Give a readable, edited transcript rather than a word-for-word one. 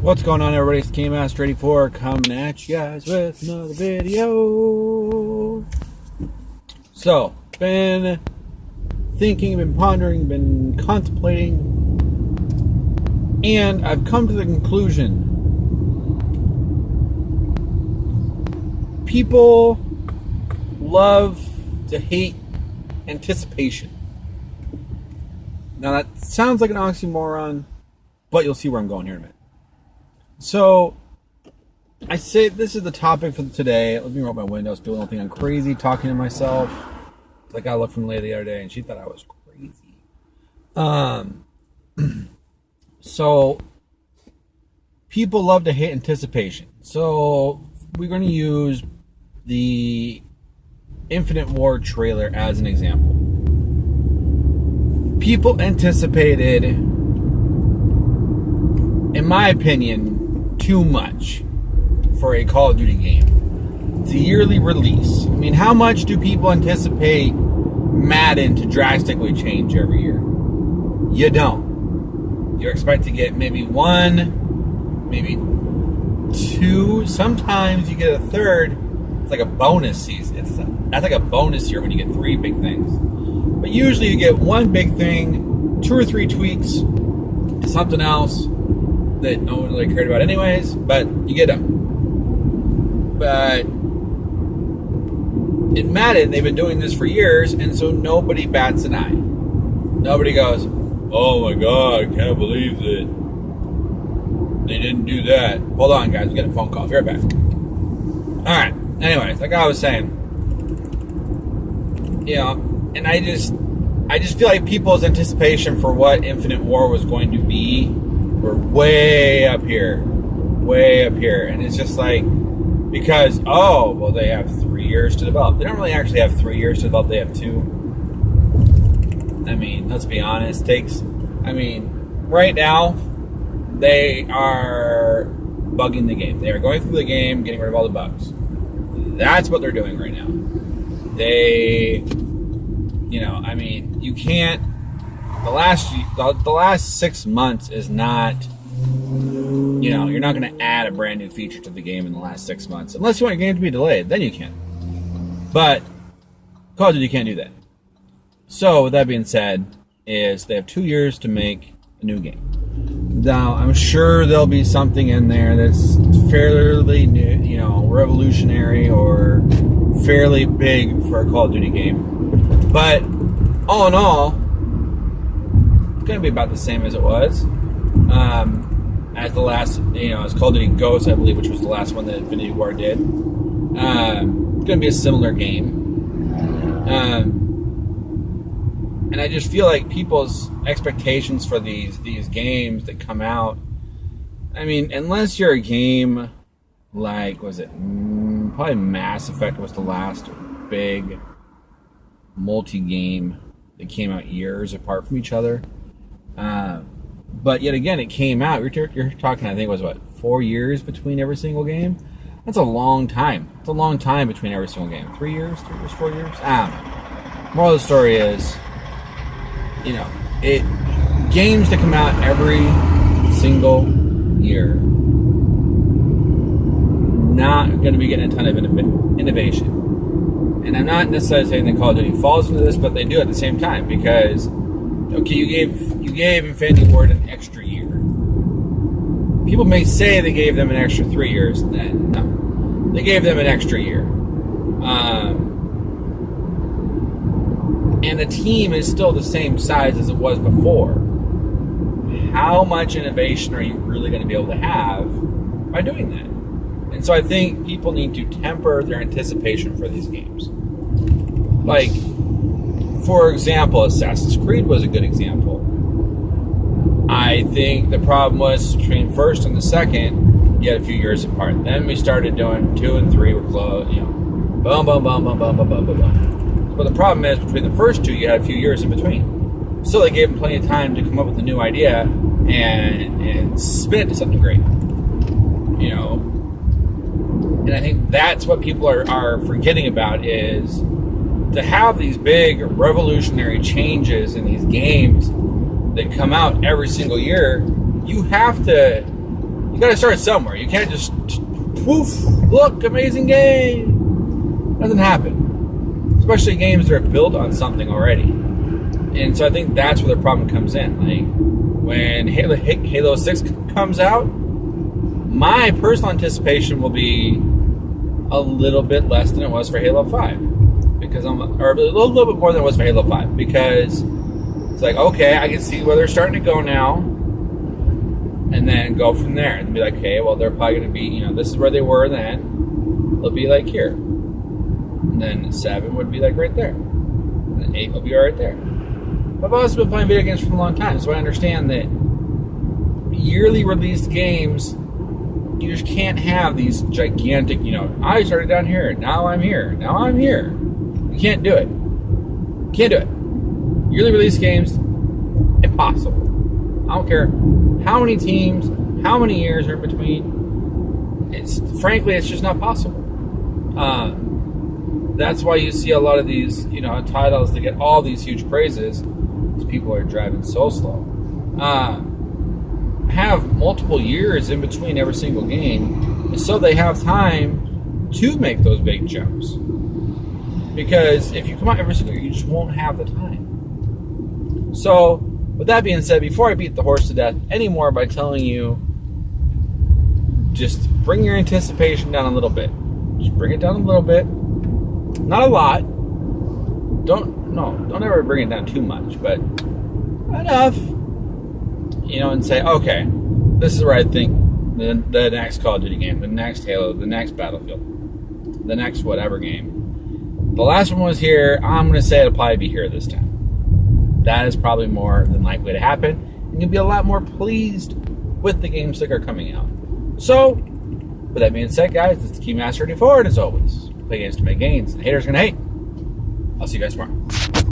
What's going on, everybody? It's Keymaster 84 coming at you guys with another video. So, been thinking, been pondering, been contemplating, and I've come to the conclusion people love to hate anticipation. Now, that sounds like an oxymoron, but you'll see where I'm going here in a minute. So, I say this is the topic for today. Let me roll up my windows. People don't think I'm crazy talking to myself. Like I looked from the lady the other day, and she thought I was crazy. So, people love to hate anticipation. So, we're going to use the Infinite War trailer as an example. People anticipated, in my opinion, too much for a Call of Duty game. It's a yearly release. I mean, how much do people anticipate Madden to drastically change every year? You don't. You expect to get maybe one, maybe two. Sometimes you get a third. It's like a bonus season. That's like a bonus year when you get three big things. But usually you get one big thing, two or three tweaks to something else that no one really cared about anyways, but you get them. But in Madden, they've been doing this for years, and so nobody bats an eye. Nobody goes, oh my god, I can't believe that they didn't do that. Hold on, guys, we're getting a phone call. Be right back. Alright, anyways, like I was saying, you know, and I just feel like people's anticipation for what Infinite War was going to be were way up here, and it's just like, because, oh, well, they have 3 years to develop. They don't really actually have 3 years to develop, they have 2. I mean, let's be honest, right now, they are bugging the game. They are going through the game, getting rid of all the bugs. That's what they're doing right now. You can't, the last 6 months is not, you're not going to add a brand new feature to the game in the last 6 months. Unless you want your game to be delayed, then you can. But Call of Duty can't do that. So, with that being said, is they have 2 years to make a new game. Now, I'm sure there'll be something in there that's fairly new, revolutionary or fairly big for a Call of Duty game. But, all in all, it's going to be about the same as it was. As the last, as Call of Duty Ghosts, I believe, which was the last one that Infinity War did. It's going to be a similar game. And I just feel like people's expectations for these games that come out, I mean, unless you're a game like, probably Mass Effect was the last big multi-game that came out years apart from each other. But yet again, it came out. You're talking, I think it was 4 years between every single game? That's a long time. It's a long time between every single game. 3 years, 4 years? I don't know. Moral of the story is, games that come out every single year, not going to be getting a ton of innovation. And I'm not necessarily saying that Call of Duty falls into this, but they do at the same time, because okay, you gave Infinity Ward an extra year. People may say they gave them an extra 3 years. No, they gave them an extra year. And the team is still the same size as it was before. How much innovation are you really going to be able to have by doing that? And so I think people need to temper their anticipation for these games. Like, for example, Assassin's Creed was a good example. I think the problem was between first and the second, you had a few years apart. Then we started doing 2 and 3 were close, boom, boom, boom, boom, boom, boom, boom, boom. But the problem is, between the first 2, you had a few years in between. So they gave them plenty of time to come up with a new idea and spin it to something great. And I think that's what people are forgetting about, is to have these big revolutionary changes in these games that come out every single year. You have to You got to start somewhere. You can't just poof, look, amazing game. Doesn't happen. Especially games that are built on something already. And so I think that's where the problem comes in. Like when Halo 6 comes out, my personal anticipation will be a little bit less than it was for Halo 5. Because or a little bit more than it was for Halo 5. Because it's like, okay, I can see where they're starting to go now. And then go from there. And be like, okay, well, they're probably going to be, this is where they were then. They'll be like here. And then 7 would be like right there. And then 8 will be right there. But I've also been playing video games for a long time, so I understand that yearly released games, you just can't have these gigantic, I started down here, now I'm here, now I'm here. You can't do it. Can't do it. Yearly release games, impossible. I don't care how many teams, how many years are in between. Frankly, it's just not possible. That's why you see a lot of these, titles that get all these huge praises. Because people are driving so slow. Have multiple years in between every single game, so they have time to make those big jumps. Because if you come out every single year, you just won't have the time. So, with that being said, before I beat the horse to death anymore by telling you, just bring your anticipation down a little bit. Just bring it down a little bit. Not a lot. Don't ever bring it down too much, but enough. And say, okay, this is where I think the next Call of Duty game, the next Halo, the next Battlefield, the next whatever game. The last one was here. I'm going to say it'll probably be here this time. That is probably more than likely to happen, and you'll be a lot more pleased with the games that are coming out. So, with that being said, guys, it's the Keymaster 84, and as always, play games to make gains, and haters are going to hate. I'll see you guys tomorrow.